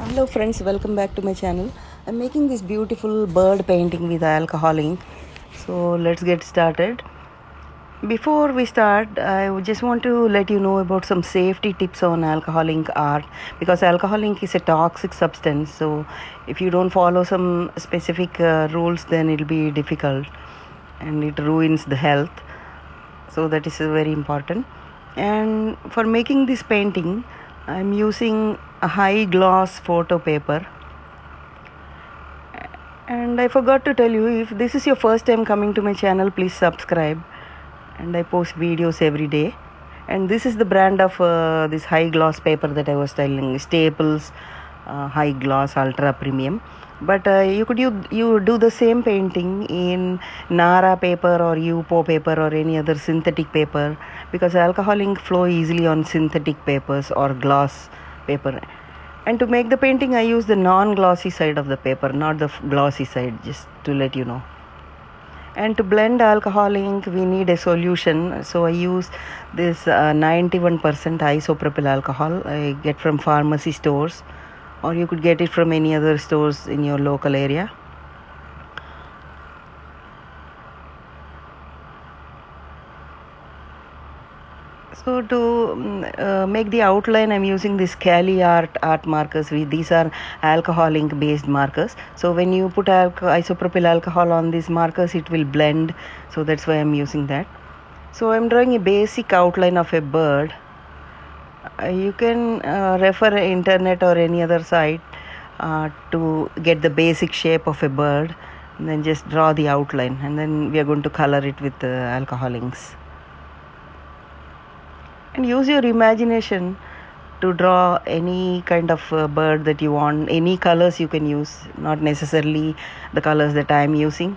Hello friends, welcome back to my channel. I'm making this beautiful bird painting with alcohol ink. So let's get started. Before we start, I would just want to let you know about some safety tips on alcohol ink art, because alcohol ink is a toxic substance. So if you don't follow some specific rules, then it'll be difficult and it ruins the health. So that is very important. And for making this painting, I'm using a high gloss photo paper. And I forgot to tell you, if this is your first time coming to my channel, please subscribe. And I post videos every day. And this is the brand of this high gloss paper that I was telling, Staples high gloss ultra premium. But you do the same painting in Nara paper or UPO paper or any other synthetic paper, because alcohol ink flow easily on synthetic papers or gloss paper. And to make the painting, I use the non-glossy side of the paper, not the glossy side, just to let you know. And to blend alcohol ink, we need a solution. So I use this 91% isopropyl alcohol I get from pharmacy stores, or you could get it from any other stores in your local area. So to make the outline, I'm using this Cali art markers. These are alcohol ink based markers. So when you put isopropyl alcohol on these markers, it will blend. So that's why I'm using that. So I'm drawing a basic outline of a bird. You can refer internet or any other site to get the basic shape of a bird, and then just draw the outline, and then we are going to color it with alcohol inks. And use your imagination to draw any kind of bird that you want. Any colors you can use, not necessarily the colors that I am using.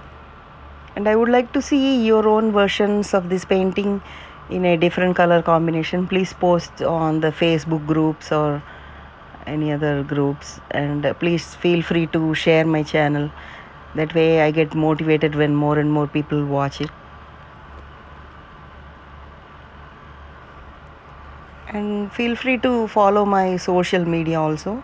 And I would like to see your own versions of this painting in a different color combination. Please post on the Facebook groups or any other groups, and please feel free to share my channel. That way I get motivated when more and more people watch it. And feel free to follow my social media also.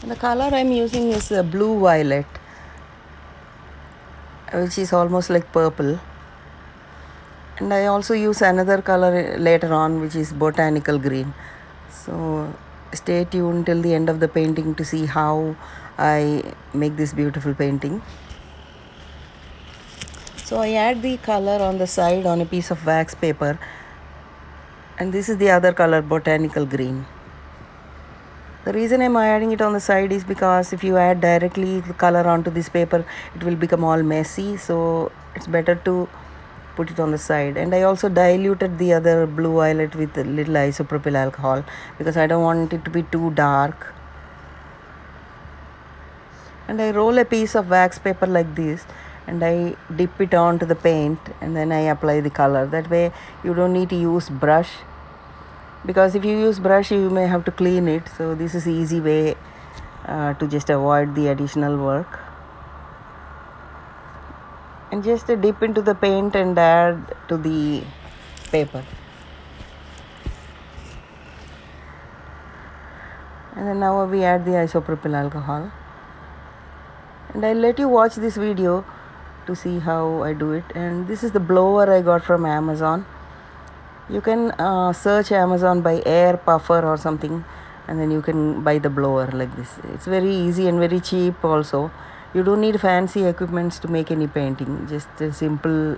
The color I'm using is blue violet, which is almost like purple. And I also use another color later on, which is botanical green. So stay tuned till the end of the painting to see how I make this beautiful painting. So I add the color on the side on a piece of wax paper, and this is the other color, botanical green. The reason I'm adding it on the side is because if you add directly the color onto this paper, it will become all messy. So it's better to put it on the side. And I also diluted the other blue violet with a little isopropyl alcohol, because I don't want it to be too dark. And I roll a piece of wax paper like this, and I dip it onto the paint, and then I apply the color. That way you don't need to use brush, because if you use brush you may have to clean it. So this is the easy way to just avoid the additional work. And just dip into the paint and add to the paper. And then now we add the isopropyl alcohol. And I'll let you watch this video to see how I do it. And this is the blower I got from Amazon. You can search Amazon by air puffer or something, and then you can buy the blower like this. It's very easy and very cheap also. You don't need fancy equipments to make any painting, just a simple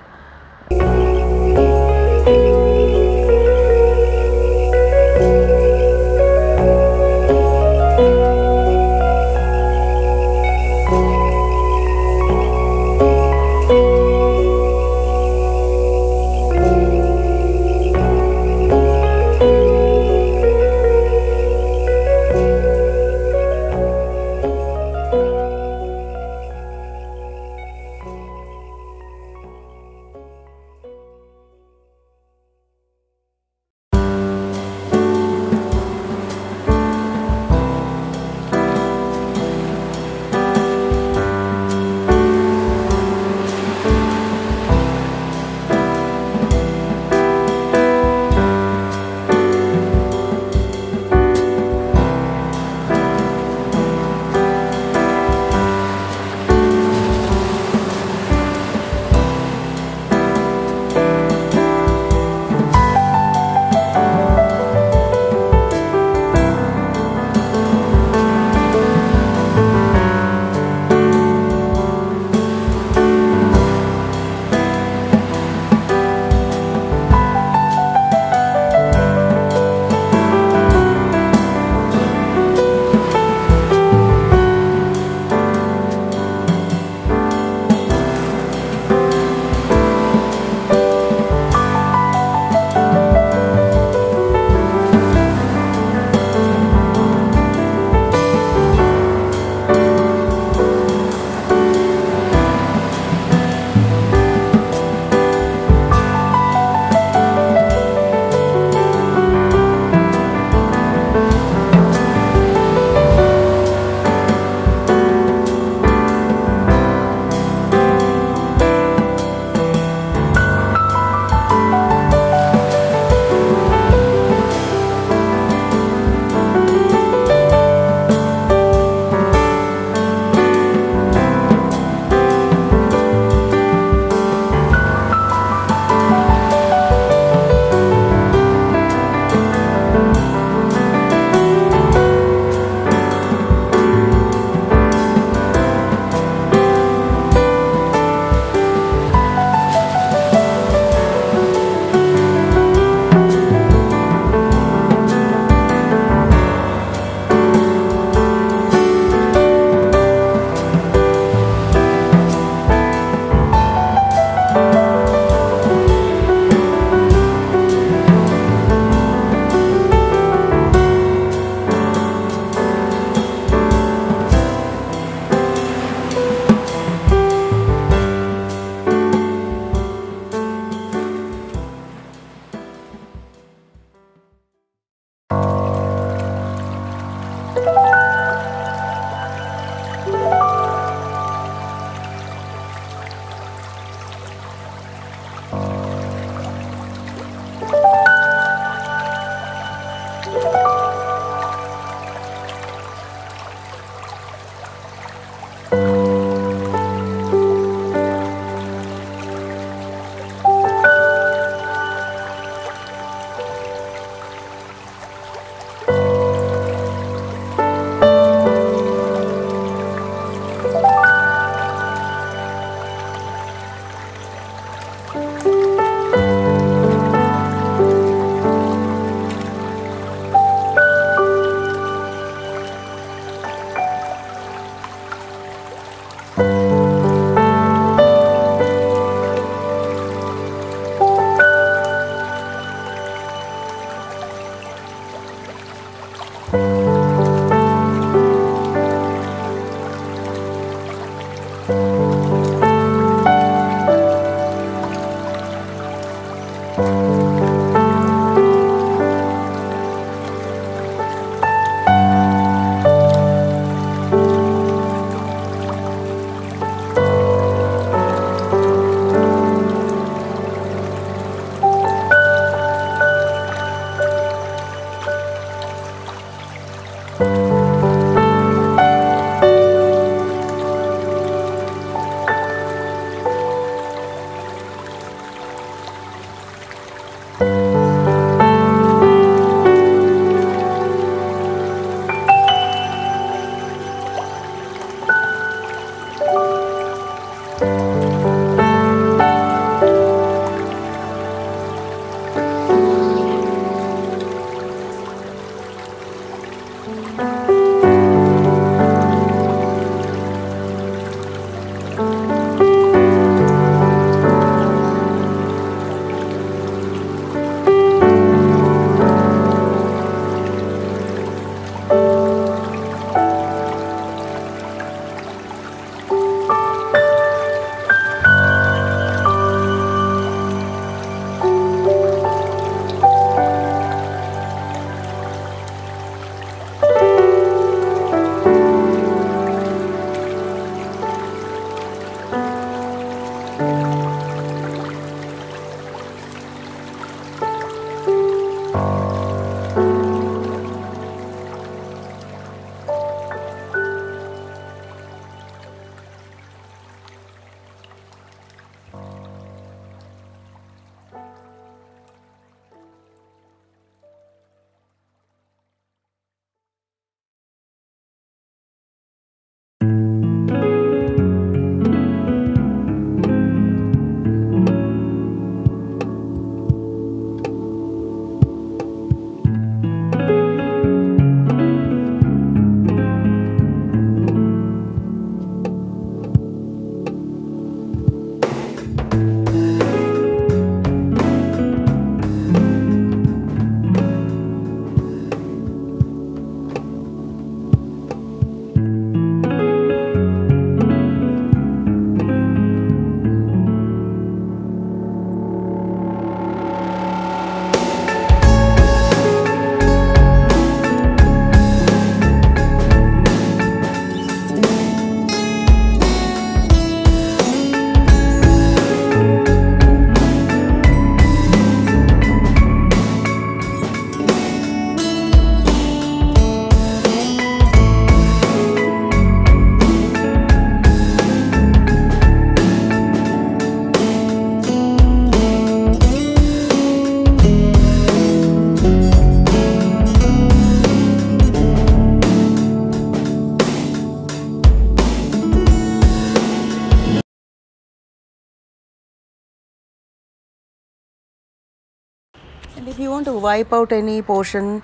And if you want to wipe out any portion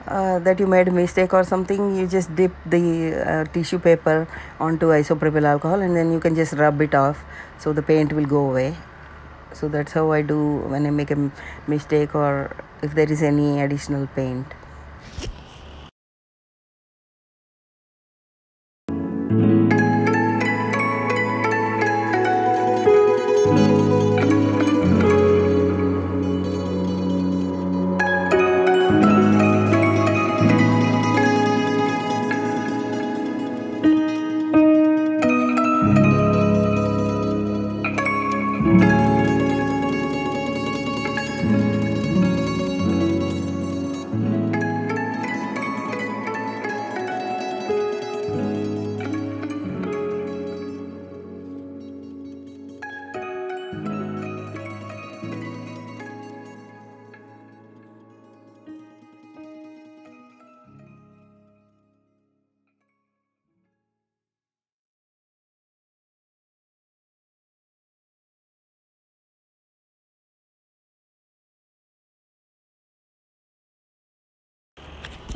that you made a mistake or something, you just dip the tissue paper onto isopropyl alcohol and then you can just rub it off so the paint will go away. So that's how I do when I make a mistake or if there is any additional paint.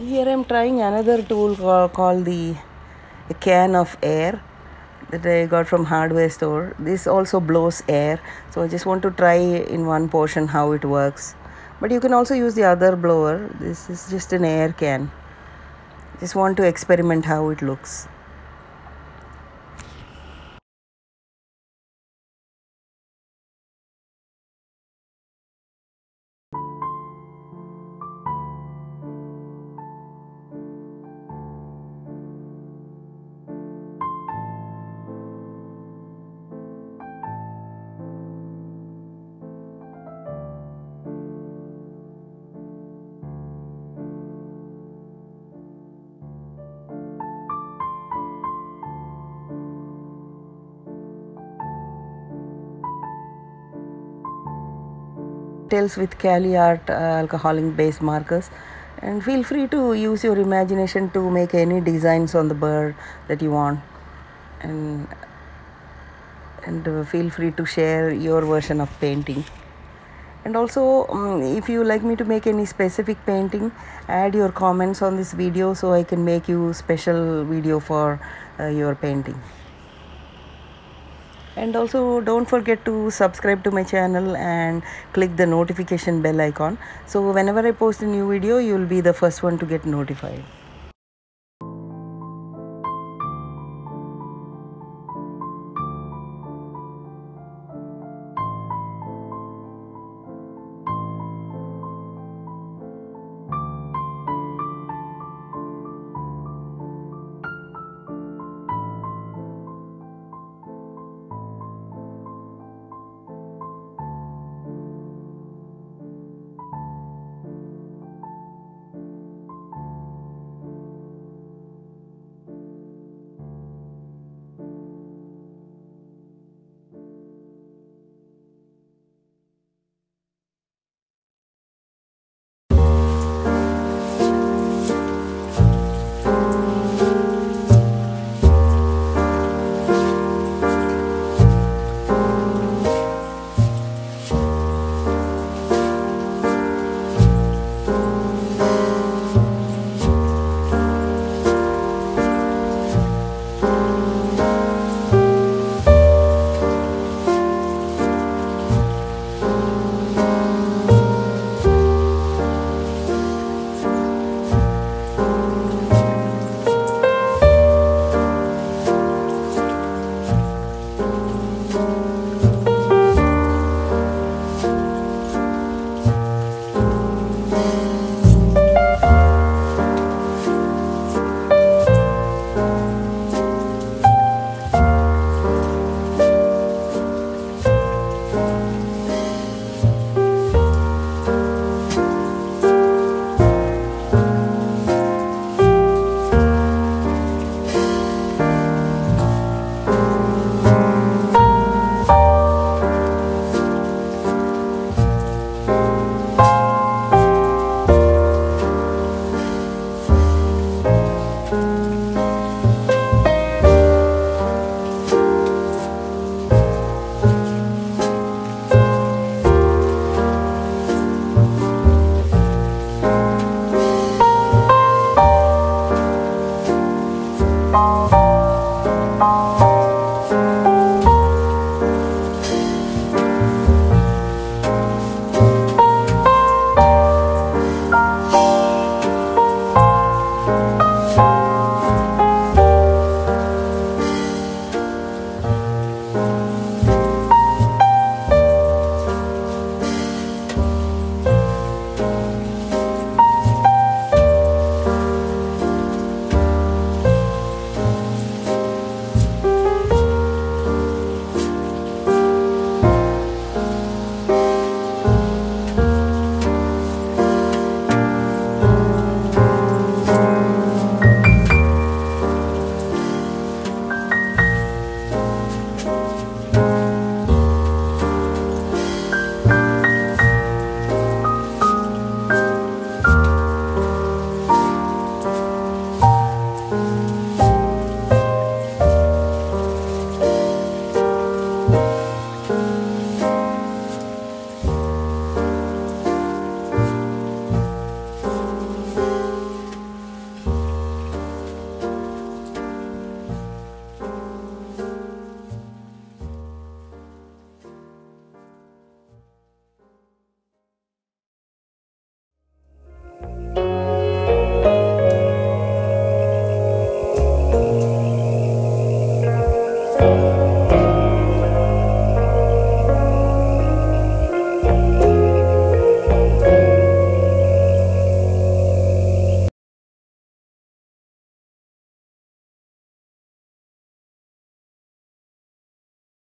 Here I'm trying another tool called the can of air that I got from hardware store. This also blows air, so I just want to try in one portion how it works. But you can also use the other blower. This is just an air can. Just want to experiment how it looks. Details with Cali Art alcoholic base markers, and feel free to use your imagination to make any designs on the bird that you want, and feel free to share your version of painting. And also, if you like me to make any specific painting, add your comments on this video so I can make you special video for your painting. And also don't forget to subscribe to my channel and click the notification bell icon, so whenever I post a new video, you will be the first one to get notified.